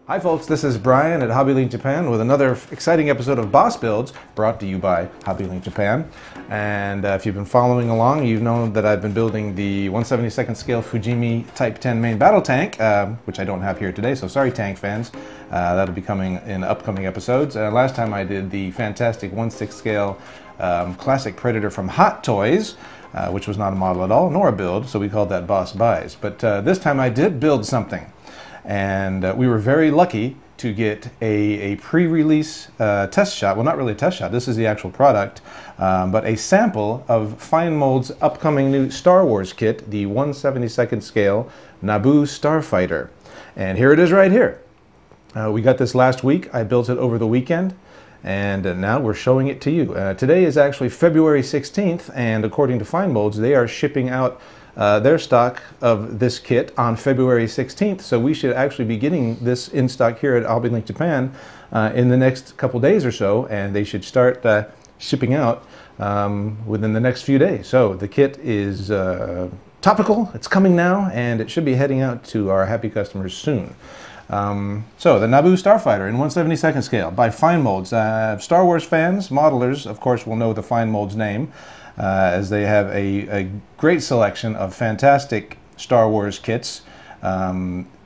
Hi folks, this is Brian at HobbyLink Japan with another exciting episode of Boss Builds brought to you by HobbyLink Japan. And if you've been following along, you know that I've been building the 1/72nd scale Fujimi Type 10 main battle tank, which I don't have here today, so sorry tank fans. That'll be coming in upcoming episodes. Last time I did the fantastic 1/6 scale classic Predator from Hot Toys, which was not a model at all, nor a build, so we called that Boss Buys. But this time I did build something. And we were very lucky to get a pre-release test shot. Well, not really a test shot. This is the actual product, but a sample of Fine Mold's upcoming new Star Wars kit, the 1/72nd scale Naboo Starfighter. And here it is right here. We got this last week. I built it over the weekend, and now we're showing it to you. Today is actually February 16th, and according to Fine Molds, they are shipping out their stock of this kit on February 16th, so we should actually be getting this in stock here at HobbyLink Japan in the next couple days or so, and they should start shipping out within the next few days. So the kit is topical, it's coming now, and it should be heading out to our happy customers soon. So the Naboo Starfighter in 1/72nd scale by Fine Molds. Star Wars fans, modelers, of course, will know the Fine Molds name, as they have a great selection of fantastic Star Wars kits.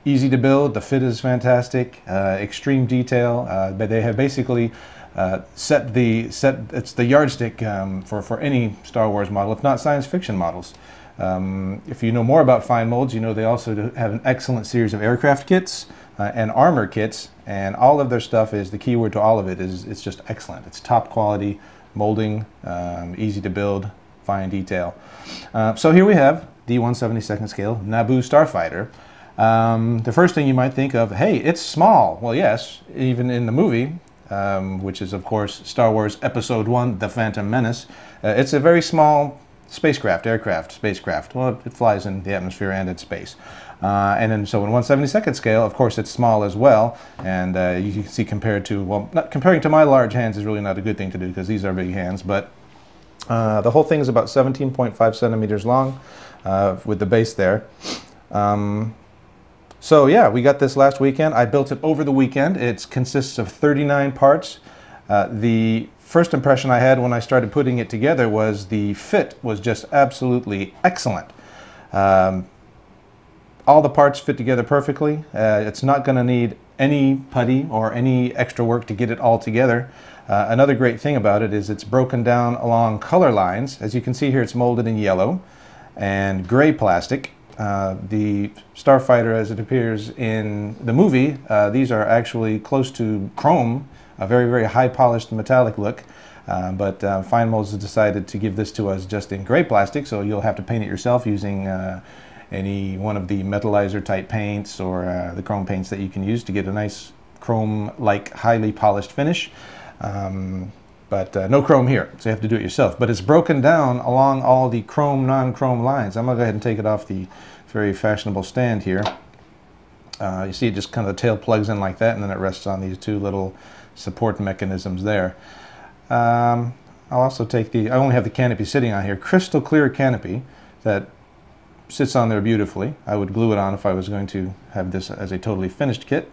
Easy to build, the fit is fantastic, extreme detail, but they have basically it's the yardstick for any Star Wars model, if not science fiction models. If you know more about Fine Molds, you know they also have an excellent series of aircraft kits and armor kits, and all of their stuff is, the keyword to all of it is, it's just excellent. It's top quality molding, easy to build, fine detail. So here we have the 1/72nd scale Naboo Starfighter. The first thing you might think of, hey, it's small. Well, yes, even in the movie, which is of course Star Wars Episode 1, The Phantom Menace, it's a very small spacecraft. Well, it flies in the atmosphere and in space. And then so in 1/72nd scale, of course, it's small as well. And you can see compared to, well, not comparing to my large hands is really not a good thing to do because these are big hands. But the whole thing is about 17.5 centimeters long with the base there. So yeah, we got this last weekend. I built it over the weekend. It consists of 39 parts. The first impression I had when I started putting it together was the fit was just absolutely excellent. All the parts fit together perfectly. It's not going to need any putty or any extra work to get it all together. Another great thing about it is it's broken down along color lines. As you can see here, it's molded in yellow and gray plastic. The Starfighter, as it appears in the movie, these are actually close to chrome, a very, very high polished metallic look. But Fine Molds has decided to give this to us just in gray plastic, so you'll have to paint it yourself using any one of the metallizer type paints or the chrome paints that you can use to get a nice chrome-like highly polished finish. But no chrome here, so you have to do it yourself. But it's broken down along all the chrome, non-chrome lines. I'm going to go ahead and take it off the very fashionable stand here. You see it just kind of the tail plugs in like that, and then it rests on these two little support mechanisms there. I'll also take I only have the canopy sitting on here, crystal clear canopy that sits on there beautifully. I would glue it on if I was going to have this as a totally finished kit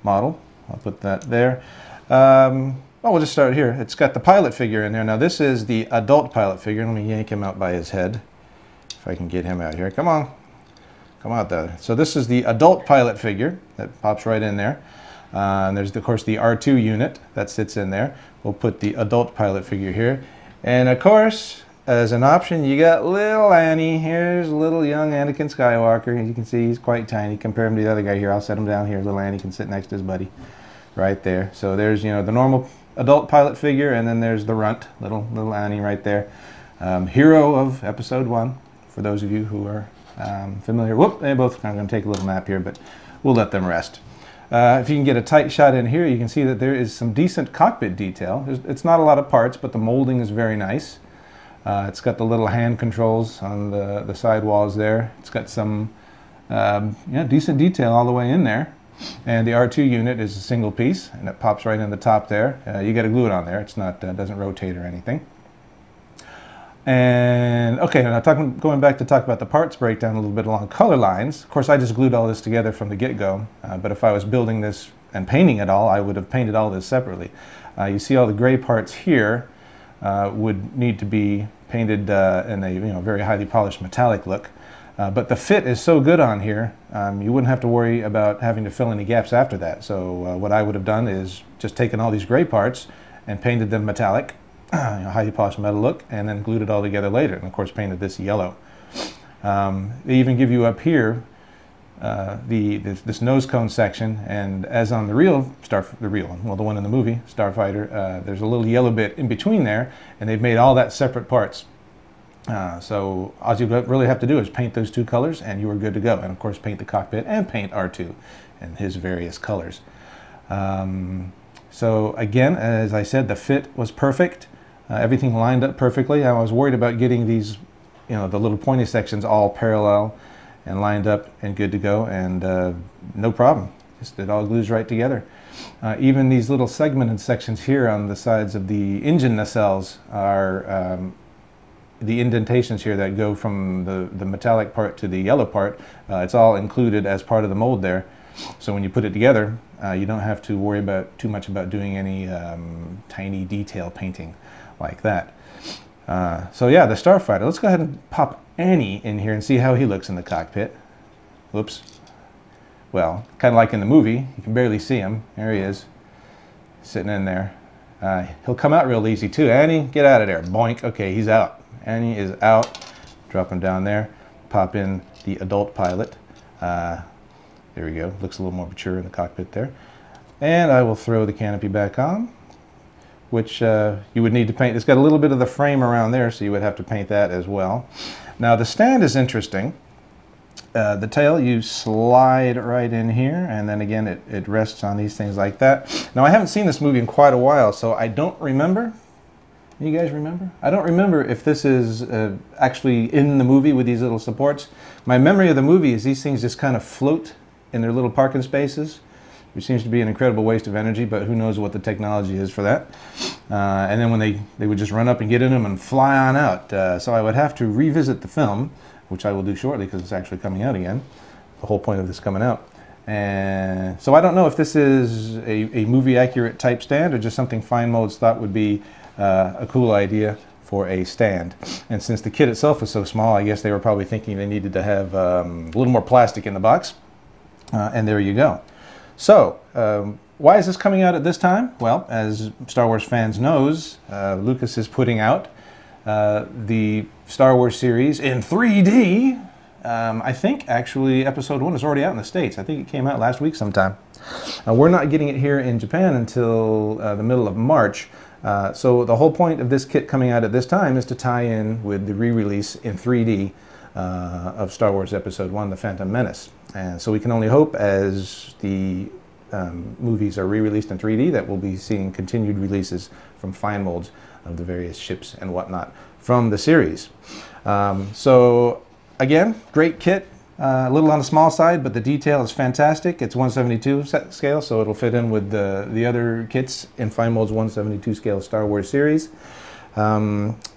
model. I'll put that there. Well, we'll just start here. It's got the pilot figure in there. Now this is the adult pilot figure. Let me yank him out by his head, if I can get him out here. Come on. Come out there. So this is the adult pilot figure that pops right in there. And there's, of course, the R2 unit that sits in there. We'll put the adult pilot figure here. And, of course, as an option, you got little Annie. Here's little young Anakin Skywalker. As you can see, he's quite tiny. Compare him to the other guy here. I'll set him down here. Little Annie can sit next to his buddy right there. So there's, you know, the normal adult pilot figure, and then there's the runt, little Annie right there. Hero of Episode 1, for those of you who are familiar. Whoop, they both kind of going to take a little nap here, but we'll let them rest. If you can get a tight shot in here, you can see that there is some decent cockpit detail. It's not a lot of parts, but the molding is very nice. It's got the little hand controls on the side walls there. It's got some decent detail all the way in there. And the R2 unit is a single piece, and it pops right in the top there. You got to glue it on there. It's not doesn't rotate or anything. And okay, now going back to talk about the parts breakdown a little bit along color lines. Of course, I just glued all this together from the get-go. But if I was building this and painting it all, I would have painted all this separately. You see all the gray parts here would need to be painted in a very highly polished metallic look. But the fit is so good on here, you wouldn't have to worry about having to fill any gaps after that. So what I would have done is just taken all these gray parts and painted them metallic, highly polished metal look, and then glued it all together later, and of course painted this yellow. They even give you up here this nose cone section, and as on the the one in the movie, Starfighter, there's a little yellow bit in between there, and they've made all that separate parts. So all you really have to do is paint those two colors and you are good to go. And of course paint the cockpit and paint R2 in his various colors. So again, as I said, the fit was perfect. Everything lined up perfectly. I was worried about getting these, the little pointy sections all parallel and lined up and good to go, and no problem. It all glues right together. Even these little segmented sections here on the sides of the engine nacelles are the indentations here that go from the metallic part to the yellow part. It's all included as part of the mold there. So when you put it together, you don't have to worry too much about doing any tiny detail painting like that. So yeah, the Starfighter. Let's go ahead and pop Annie in here and see how he looks in the cockpit. Whoops. Well, kind of like in the movie, you can barely see him. There he is, sitting in there. He'll come out real easy too. Annie, get out of there. Boink. Okay, he's out. Annie is out. Drop him down there. Pop in the adult pilot. There we go. Looks a little more mature in the cockpit there. And I will throw the canopy back on, which you would need to paint. It's got a little bit of the frame around there, so you would have to paint that as well. Now the stand is interesting. The tail, you slide right in here, and then again it rests on these things like that. Now I haven't seen this movie in quite a while, so I don't remember. You guys remember? I don't remember if this is actually in the movie with these little supports. My memory of the movie is these things just kind of float in their little parking spaces, which seems to be an incredible waste of energy, but who knows what the technology is for that. And then when they would just run up and get in them and fly on out. So I would have to revisit the film, which I will do shortly because it's actually coming out again. The whole point of this coming out. And so I don't know if this is a movie accurate type stand or just something Fine Molds thought would be a cool idea for a stand. And since the kit itself is so small, I guess they were probably thinking they needed to have a little more plastic in the box. And there you go. So, why is this coming out at this time? Well, as Star Wars fans knows, Lucas is putting out the Star Wars series in 3D. I think actually episode 1 is already out in the States. I think it came out last week sometime. We're not getting it here in Japan until the middle of March. So the whole point of this kit coming out at this time is to tie in with the re-release in 3D of Star Wars Episode 1, The Phantom Menace. And so we can only hope as the movies are re-released in 3D that we'll be seeing continued releases from Fine Molds of the various ships and whatnot from the series. So again, great kit. A little on the small side, but the detail is fantastic. It's 1/72 scale, so it'll fit in with the other kits in Fine Mold's 1/72 scale Star Wars series.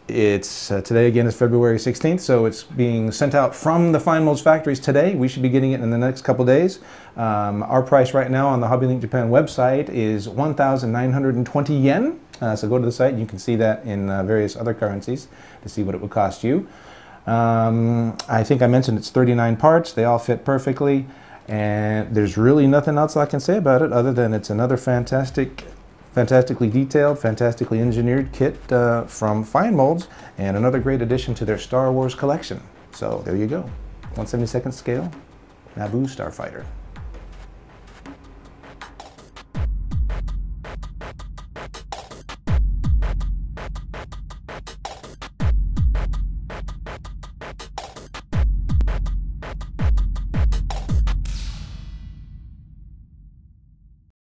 It's today again is February 16th, so it's being sent out from the Fine Molds factories today. We should be getting it in the next couple days. Our price right now on the HobbyLink Japan website is 1,920 yen. So go to the site and you can see that in various other currencies to see what it would cost you. I think I mentioned it's 39 parts. They all fit perfectly, and there's really nothing else I can say about it other than it's another fantastically detailed, fantastically engineered kit from Fine Molds, and another great addition to their Star Wars collection. So there you go, 1/72 scale Naboo Starfighter.